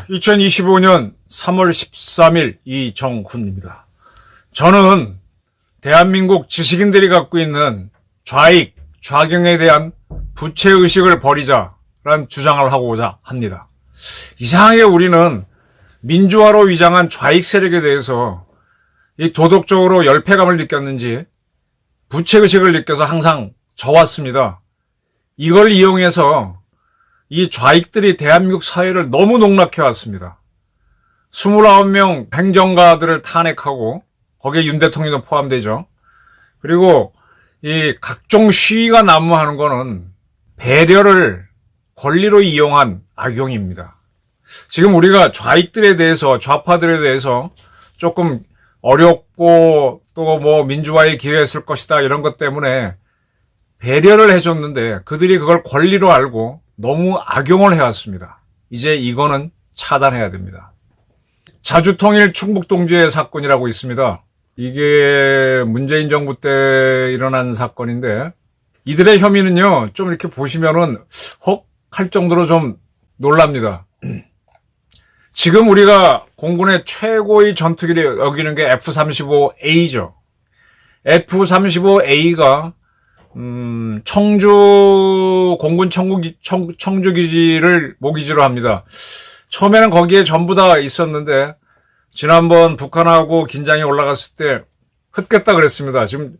2025년 3월 13일 이정훈입니다. 저는 대한민국 지식인들이 갖고 있는 좌익, 좌경에 대한 부채의식을 버리자라는 주장을 하고자 합니다. 이상하게 우리는 민주화로 위장한 좌익 세력에 대해서 이 도덕적으로 열패감을 느꼈는지 부채의식을 느껴서 항상 져왔습니다. 이걸 이용해서 이 좌익들이 대한민국 사회를 너무 농락해 왔습니다. 29명 행정가들을 탄핵하고 거기에 윤 대통령도 포함되죠. 그리고 이 각종 시위가 난무하는 거는 배려를 권리로 이용한 악용입니다. 지금 우리가 좌익들에 대해서, 좌파들에 대해서 조금 어렵고 또 뭐 민주화에 기여했을 것이다 이런 것 때문에 배려를 해줬는데 그들이 그걸 권리로 알고 너무 악용을 해왔습니다. 이제 이거는 차단해야 됩니다. 자주통일 충북동지회 사건이라고 있습니다. 이게 문재인 정부 때 일어난 사건인데 이들의 혐의는요, 좀 이렇게 보시면은 헉 할 정도로 좀 놀랍니다. 지금 우리가 공군의 최고의 전투기를 여기는 게 F-35A죠. F-35A가 공군 청주기지를 모기지로 합니다. 처음에는 거기에 전부 다 있었는데 지난번 북한하고 긴장이 올라갔을 때 흩겠다 그랬습니다. 지금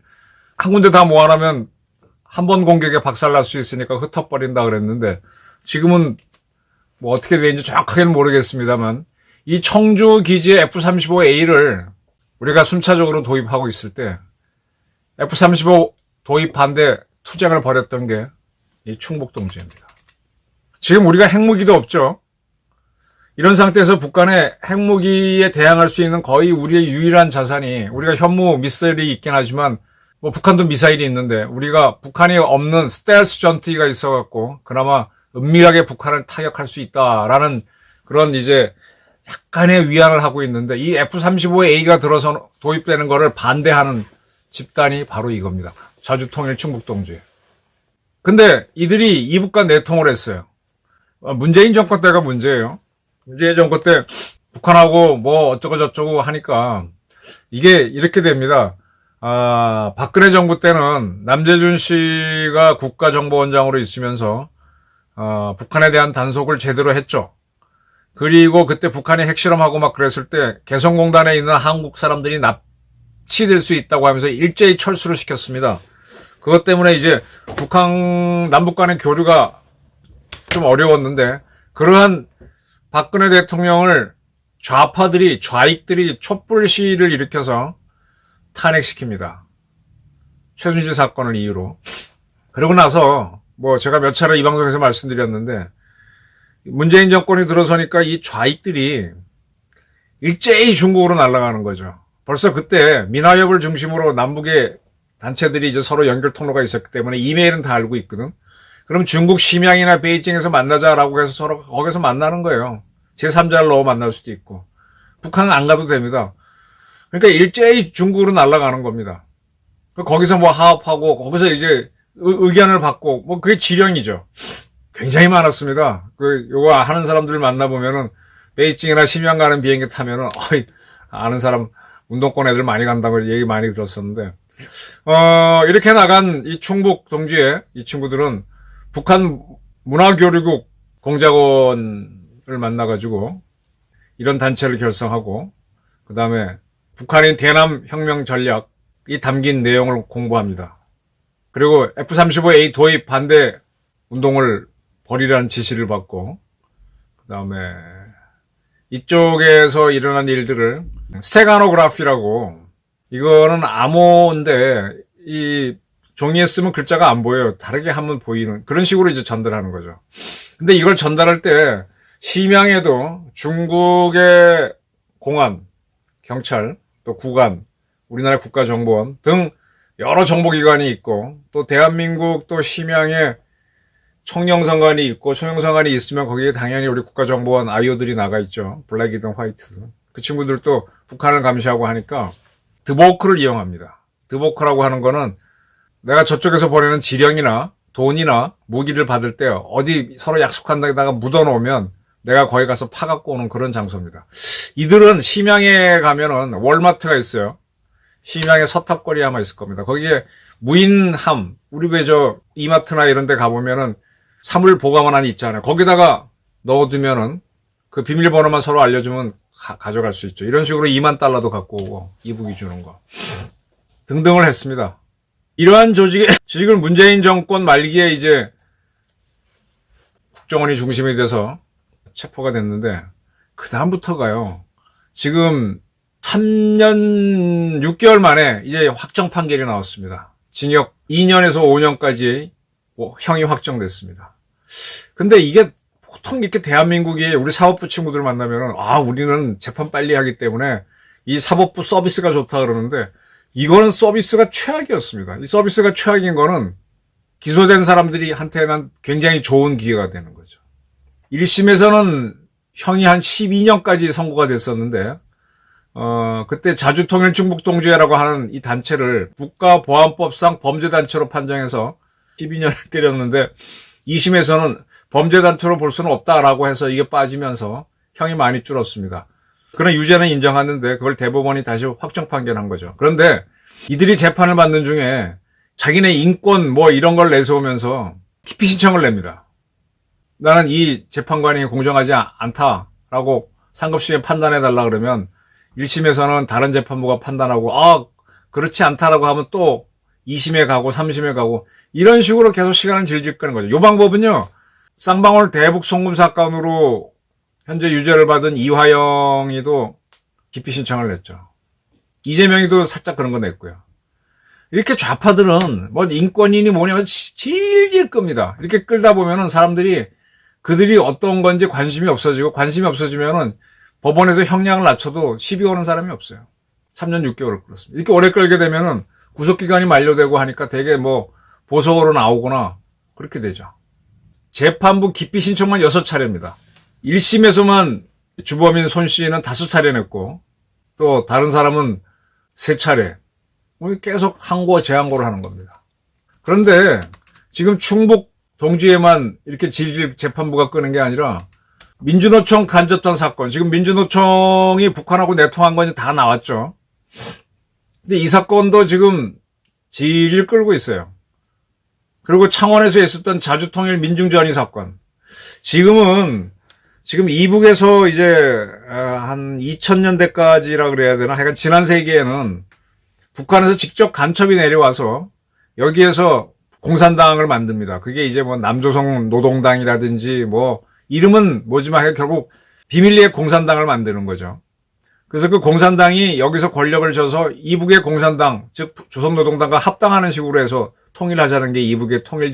한 군데 다 모아놓으면 한 번 공격에 박살날 수 있으니까 흩어버린다 그랬는데 지금은 뭐 어떻게 되는지 정확하게는 모르겠습니다만 이 청주기지의 F-35A를 우리가 순차적으로 도입하고 있을 때 F-35 도입 반대 투쟁을 벌였던 게 이 충북동지입니다. 지금 우리가 핵무기도 없죠. 이런 상태에서 북한의 핵무기에 대항할 수 있는 거의 우리의 유일한 자산이 우리가 현무 미사일이 있긴 하지만 뭐 북한도 미사일이 있는데 우리가 북한이 없는 스텔스 전투기가 있어갖고 그나마 은밀하게 북한을 타격할 수 있다라는 그런 이제 약간의 위안을 하고 있는데 이 F-35A가 들어서 도입되는 거를 반대하는 집단이 바로 이겁니다. 자주통일 충북동지. 근데 이들이 이북과 내통을 했어요. 문재인 정권 때가 문제예요. 문재인 정권 때 북한하고 뭐 어쩌고 저쩌고 하니까 이게 이렇게 됩니다. 박근혜 정부 때는 남재준 씨가 국가정보원장으로 있으면서 북한에 대한 단속을 제대로 했죠. 그리고 그때 북한이 핵실험하고 막 그랬을 때 개성공단에 있는 한국 사람들이 납치될 수 있다고 하면서 일제히 철수를 시켰습니다. 그것 때문에 이제 남북 간의 교류가 좀 어려웠는데 그러한 박근혜 대통령을 좌익들이 촛불 시위를 일으켜서 탄핵시킵니다. 최순실 사건을 이유로. 그러고 나서 뭐 제가 몇 차례 이 방송에서 말씀드렸는데 문재인 정권이 들어서니까 이 좌익들이 일제히 중국으로 날아가는 거죠. 벌써 그때 미나협을 중심으로 남북의 단체들이 이제 서로 연결 통로가 있었기 때문에 이메일은 다 알고 있거든. 그럼 중국 심양이나 베이징에서 만나자라고 해서 서로 거기서 만나는 거예요. 제3자를 넣어 만날 수도 있고. 북한은 안 가도 됩니다. 그러니까 일제히 중국으로 날아가는 겁니다. 거기서 뭐 화합하고 거기서 이제 의견을 받고 뭐 그게 지령이죠. 굉장히 많았습니다. 요거 하는 사람들 만나보면은 베이징이나 심양 가는 비행기 타면은 아는 사람 운동권 애들 많이 간다고 얘기 많이 들었었는데 이렇게 나간 이 충북 동지에 이 친구들은 북한 문화교류국 공작원을 만나가지고 이런 단체를 결성하고 그 다음에 북한의 대남 혁명 전략이 담긴 내용을 공부합니다. 그리고 F-35A 도입 반대 운동을 벌이라는 지시를 받고 그 다음에 이쪽에서 일어난 일들을 스테가노그래피라고 이거는 암호인데 이 종이에 쓰면 글자가 안 보여요. 다르게 하면 보이는 그런 식으로 이제 전달하는 거죠. 근데 이걸 전달할 때 심양에도 중국의 공안, 경찰, 또 국안, 우리나라 국가정보원 등 여러 정보기관이 있고 또 대한민국 또 심양에 총영상관이 있고 총영상관이 있으면 거기에 당연히 우리 국가정보원 아이오들이 나가 있죠. 블랙이든 화이트든. 그 친구들도 북한을 감시하고 하니까 드보크를 이용합니다. 드보크라고 하는 거는 내가 저쪽에서 보내는 지령이나 돈이나 무기를 받을 때 어디 서로 약속한 데다가 묻어놓으면 내가 거기 가서 파갖고 오는 그런 장소입니다. 이들은 심양에 가면은 월마트가 있어요. 심양에 서탑거리 아마 있을 겁니다. 거기에 무인함, 우리 왜 저 이마트나 이런 데 가보면은 사물 보관함 있잖아요. 거기다가 넣어두면은 그 비밀번호만 서로 알려주면 가져갈 수 있죠. 이런 식으로 2만 달러도 갖고 오고 이북이 주는 거 등등을 했습니다. 이러한 조직을 문재인 정권 말기에 이제 국정원이 중심이 돼서 체포가 됐는데 그 다음부터가요. 지금 3년 6개월 만에 이제 확정 판결이 나왔습니다. 징역 2년에서 5년까지 형이 확정됐습니다. 근데 이게 보통 이렇게 대한민국이 우리 사법부 친구들 만나면은 우리는 재판 빨리 하기 때문에 이 사법부 서비스가 좋다 그러는데 이거는 서비스가 최악이었습니다. 이 서비스가 최악인 거는 기소된 사람들이 한테는 굉장히 좋은 기회가 되는 거죠. 1심에서는 형이 한 12년까지 선고가 됐었는데 그때 자주통일충북동지회라고 하는 이 단체를 국가보안법상 범죄단체로 판정해서 12년을 때렸는데 2심에서는 범죄단체로 볼 수는 없다라고 해서 이게 빠지면서 형이 많이 줄었습니다. 그런 유죄는 인정하는데 그걸 대법원이 다시 확정 판결한 거죠. 그런데 이들이 재판을 받는 중에 자기네 인권 이런 걸 내세우면서 기피 신청을 냅니다. 나는 이 재판관이 공정하지 않다라고 상급심에 판단해달라 그러면 1심에서는 다른 재판부가 판단하고 그렇지 않다라고 하면 또 2심에 가고 3심에 가고 이런 식으로 계속 시간을 질질 끄는 거죠. 이 방법은요. 쌍방울 대북 송금 사건으로 현재 유죄를 받은 이화영이도 기피 신청을 냈죠. 이재명이도 살짝 그런 거 냈고요. 이렇게 좌파들은 인권이니 뭐냐 질질 끕니다. 이렇게 끌다 보면은 사람들이 그들이 어떤 건지 관심이 없어지고 관심이 없어지면은 법원에서 형량을 낮춰도 시비 거는 사람이 없어요. 3년 6개월을 끌었습니다. 이렇게 오래 끌게 되면은 구속기간이 만료되고 하니까 되게 보석으로 나오거나 그렇게 되죠. 재판부 기피 신청만 6차례입니다. 1심에서만 주범인 손 씨는 5차례 냈고 또 다른 사람은 3차례. 계속 항고 재항고를 하는 겁니다. 그런데 지금 충북 동지에만 이렇게 질질 재판부가 끄는 게 아니라 민주노총 간접단 사건, 지금 민주노총이 북한하고 내통한 건 다 나왔죠. 근데 이 사건도 지금 질질 끌고 있어요. 그리고 창원에서 있었던 자주통일 민중전의 사건. 지금 이북에서 이제 한 2000년대까지라 그래야 되나? 하여간 지난 세기에는 북한에서 직접 간첩이 내려와서 여기에서 공산당을 만듭니다. 그게 이제 남조선 노동당이라든지 이름은 뭐지만 결국 비밀리에 공산당을 만드는 거죠. 그래서 그 공산당이 여기서 권력을 져서 이북의 공산당, 즉 조선노동당과 합당하는 식으로 해서 통일하자는 게 이북의 통일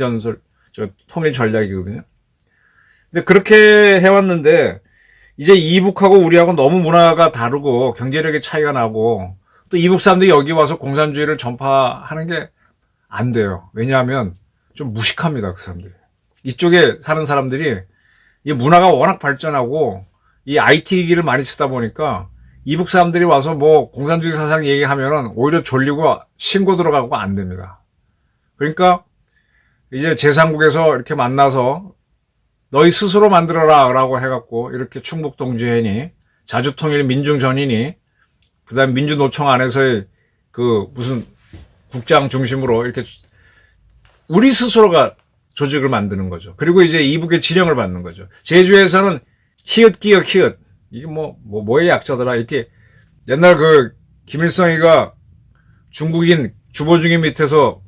전략이거든요. 근데 그렇게 해왔는데 이제 이북하고 우리하고 너무 문화가 다르고 경제력의 차이가 나고 또 이북 사람들이 여기 와서 공산주의를 전파하는 게 안 돼요. 왜냐하면 좀 무식합니다, 그 사람들이. 이쪽에 사는 사람들이 이 문화가 워낙 발전하고 이 IT 기기를 많이 쓰다 보니까 이북 사람들이 와서 공산주의 사상 얘기하면은 오히려 졸리고 신고 들어가고 안 됩니다. 그러니까 이제 제3국에서 이렇게 만나서 너희 스스로 만들어라 라고 해갖고 이렇게 충북동지회니 자주통일 민중전이니 그다음 민주노총 안에서의 무슨 국장 중심으로 이렇게 우리 스스로가 조직을 만드는 거죠. 그리고 이제 이북의 지령을 받는 거죠. 제주에서는 히읗 기역 히읗 이게 뭐의 약자더라 이렇게 옛날 김일성이가 중국인 주보 중인 밑에서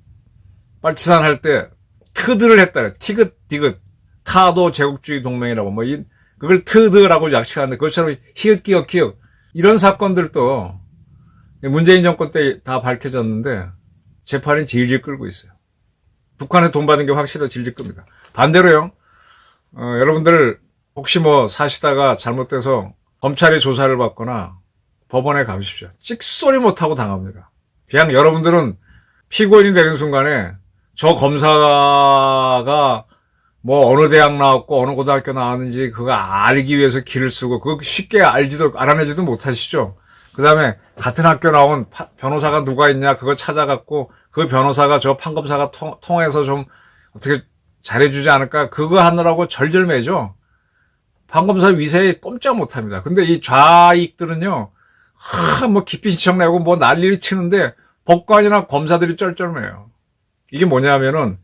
빨치산 할 때 트드를 했다. 티긋 디귿 타도 제국주의 동맹이라고 그걸 트드라고 약칭하는데 그것처럼 히읗 기역 히읗 이런 사건들도 문재인 정권 때 다 밝혀졌는데 재판이 질질 끌고 있어요. 북한에 돈 받은 게 확실히 질질 끕니다. 반대로요. 여러분들 혹시 사시다가 잘못돼서 검찰의 조사를 받거나 법원에 가보십시오. 찍소리 못하고 당합니다. 그냥 여러분들은 피고인이 되는 순간에 저 검사가 뭐 어느 대학 나왔고 어느 고등학교 나왔는지 그거 알기 위해서 기를 쓰고 그거 쉽게 알아내지도 못하시죠. 그 다음에 같은 학교 나온 변호사가 누가 있냐 그거 찾아갖고 그 변호사가 저 판검사가 통해서 좀 어떻게 잘해주지 않을까 그거 하느라고 절절매죠. 판검사 위세에 꼼짝 못합니다. 근데 이 좌익들은요 뭐 기피 신청 내고 뭐 난리를 치는데 법관이나 검사들이 쩔쩔매요. 이게 뭐냐면은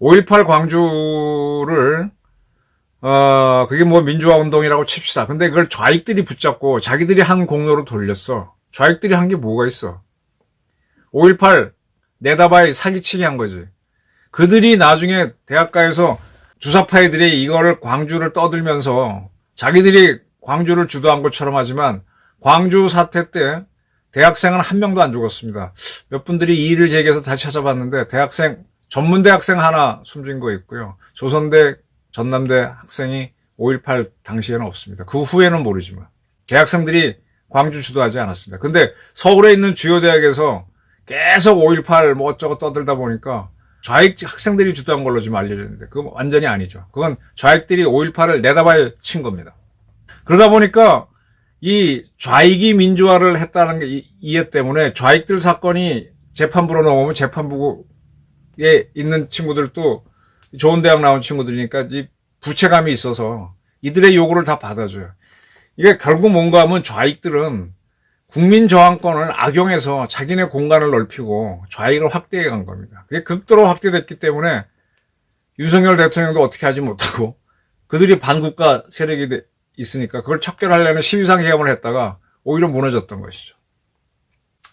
5.18 광주를 그게 뭐 민주화 운동이라고 칩시다. 근데 그걸 좌익들이 붙잡고 자기들이 한 공로로 돌렸어. 좌익들이 한 게 뭐가 있어? 5.18 내다봐야 사기치기 한 거지. 그들이 나중에 대학가에서 주사파이들이 이거를 광주를 떠들면서 자기들이 광주를 주도한 것처럼 하지만 광주 사태 때 대학생은 한 명도 안 죽었습니다. 몇 분들이 이 일을 제기해서 다시 찾아봤는데 전문대학생 하나 숨진 거 있고요. 조선대, 전남대 학생이 5.18 당시에는 없습니다. 그 후에는 모르지만 대학생들이 광주 주도하지 않았습니다. 근데 서울에 있는 주요 대학에서 계속 5.18 뭐 어쩌고 떠들다 보니까 좌익 학생들이 주도한 걸로 지금 알려져 있는데 그건 완전히 아니죠. 그건 좌익들이 5.18을 내다봐야 친 겁니다. 그러다 보니까 이 좌익이 민주화를 했다는 게 이해 때문에 좌익들 사건이 재판부로 넘어오면 재판부에 있는 친구들도 좋은 대학 나온 친구들이니까 이 부채감이 있어서 이들의 요구를 다 받아줘요. 이게 결국 뭔가 하면 좌익들은 국민 저항권을 악용해서 자기네 공간을 넓히고 좌익을 확대해 간 겁니다. 그게 극도로 확대됐기 때문에 윤석열 대통령도 어떻게 하지 못하고 그들이 반국가 세력이 있으니까 그걸 척결하려는 시위상 계엄을 했다가 오히려 무너졌던 것이죠.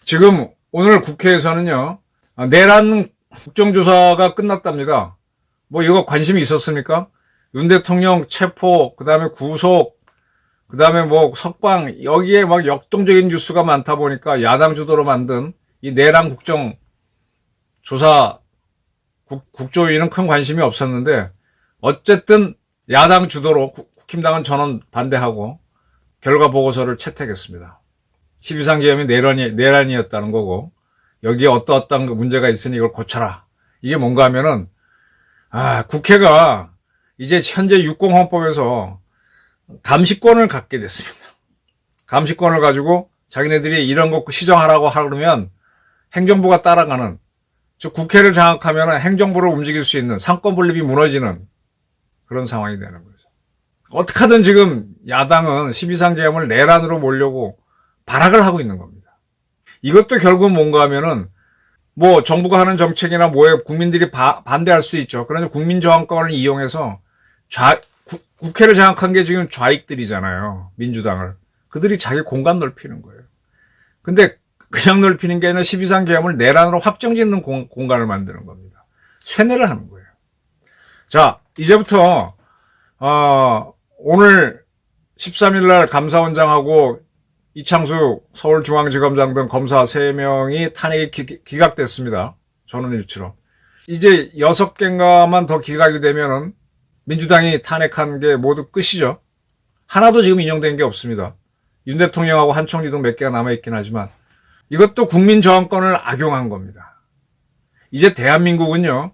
지금 오늘 국회에서는요, 내란 국정조사가 끝났답니다. 뭐 이거 관심이 있었습니까? 윤 대통령 체포, 그 다음에 구속, 그 다음에 뭐 석방, 여기에 막 역동적인 뉴스가 많다 보니까 야당 주도로 만든 이 내란 국정조사 국조위는 큰 관심이 없었는데 어쨌든 야당 주도로 국힘당은 전원 반대하고 결과 보고서를 채택했습니다. 12.3 계엄이 내란이었다는 거고 여기에 어떠한 문제가 있으니 이걸 고쳐라. 이게 뭔가 하면은 국회가 이제 현재 육공헌법에서 감시권을 갖게 됐습니다. 감시권을 가지고 자기네들이 이런 거 시정하라고 하려면 행정부가 따라가는, 즉 국회를 장악하면 행정부를 움직일 수 있는 상권 분립이 무너지는 그런 상황이 되는 거죠. 어떻게 하든 지금 야당은 12.3 계엄을 내란으로 몰려고 발악을 하고 있는 겁니다. 이것도 결국은 뭔가 하면은 뭐 정부가 하는 정책이나 뭐에 국민들이 반대할 수 있죠. 그러나 국민저항권을 이용해서 국회를 장악한 게 지금 좌익들이잖아요. 민주당을. 그들이 자기 공간 넓히는 거예요. 근데 그냥 넓히는 게 아니라 12.3 계엄을 내란으로 확정짓는 공간을 만드는 겁니다. 쇠뇌를 하는 거예요. 자, 이제부터 오늘 13일 날 감사원장하고 이창수 서울중앙지검장 등 검사 3명이 탄핵이 기각됐습니다. 전원일치로. 이제 6개인가만 더 기각이 되면은 민주당이 탄핵한 게 모두 끝이죠. 하나도 지금 인용된 게 없습니다. 윤 대통령하고 한 총리 등 몇 개가 남아있긴 하지만 이것도 국민 저항권을 악용한 겁니다. 이제 대한민국은요,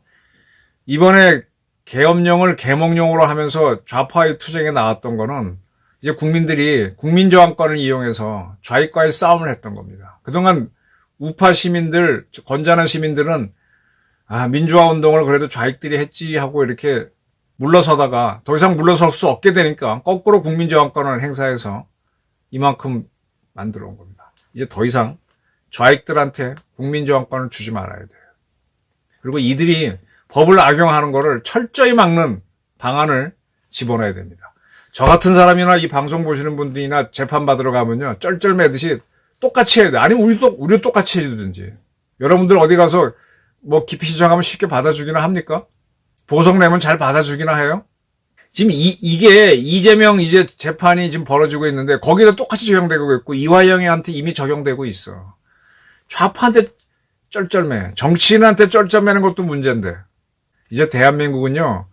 이번에 계엄령을 계몽령으로 하면서 좌파의 투쟁에 나왔던 거는 이제 국민들이 국민 저항권을 이용해서 좌익과의 싸움을 했던 겁니다. 그동안 우파 시민들, 건전한 시민들은 민주화 운동을 그래도 좌익들이 했지 하고 이렇게 물러서다가 더 이상 물러설 수 없게 되니까 거꾸로 국민 저항권을 행사해서 이만큼 만들어 온 겁니다. 이제 더 이상 좌익들한테 국민 저항권을 주지 말아야 돼요. 그리고 이들이 법을 악용하는 거를 철저히 막는 방안을 집어넣어야 됩니다. 저 같은 사람이나 이 방송 보시는 분들이나 재판 받으러 가면요, 쩔쩔매듯이 똑같이 해야 돼. 아니면 우리도 똑같이 해주든지. 여러분들 어디 가서 뭐 기피 신청하면 쉽게 받아주기나 합니까? 보석 내면 잘 받아주기나 해요? 지금 이게 이재명 이제 재판이 지금 벌어지고 있는데 거기다 똑같이 적용되고 있고 이화영이한테 이미 적용되고 있어. 좌파한테 쩔쩔매, 정치인한테 쩔쩔매는 것도 문제인데 이제 대한민국은요,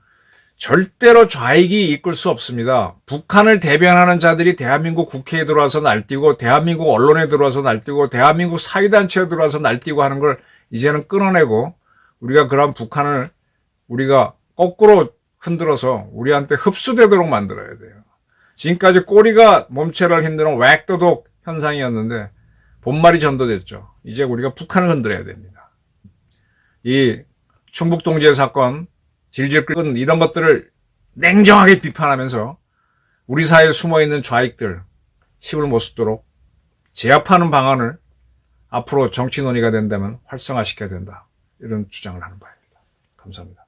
절대로 좌익이 이끌 수 없습니다. 북한을 대변하는 자들이 대한민국 국회에 들어와서 날뛰고 대한민국 언론에 들어와서 날뛰고 대한민국 사회단체에 들어와서 날뛰고 하는 걸 이제는 끊어내고 우리가 그런 북한을 우리가 거꾸로 흔들어서 우리한테 흡수되도록 만들어야 돼요. 지금까지 꼬리가 몸체를 흔드는 웩도독 현상이었는데 본말이 전도됐죠. 이제 우리가 북한을 흔들어야 됩니다. 이 충북동지의 사건, 질질 끓는 이런 것들을 냉정하게 비판하면서 우리 사이에 숨어있는 좌익들 힘을 못 쓰도록 제압하는 방안을 앞으로 정치 논의가 된다면 활성화시켜야 된다. 이런 주장을 하는 바입니다. 감사합니다.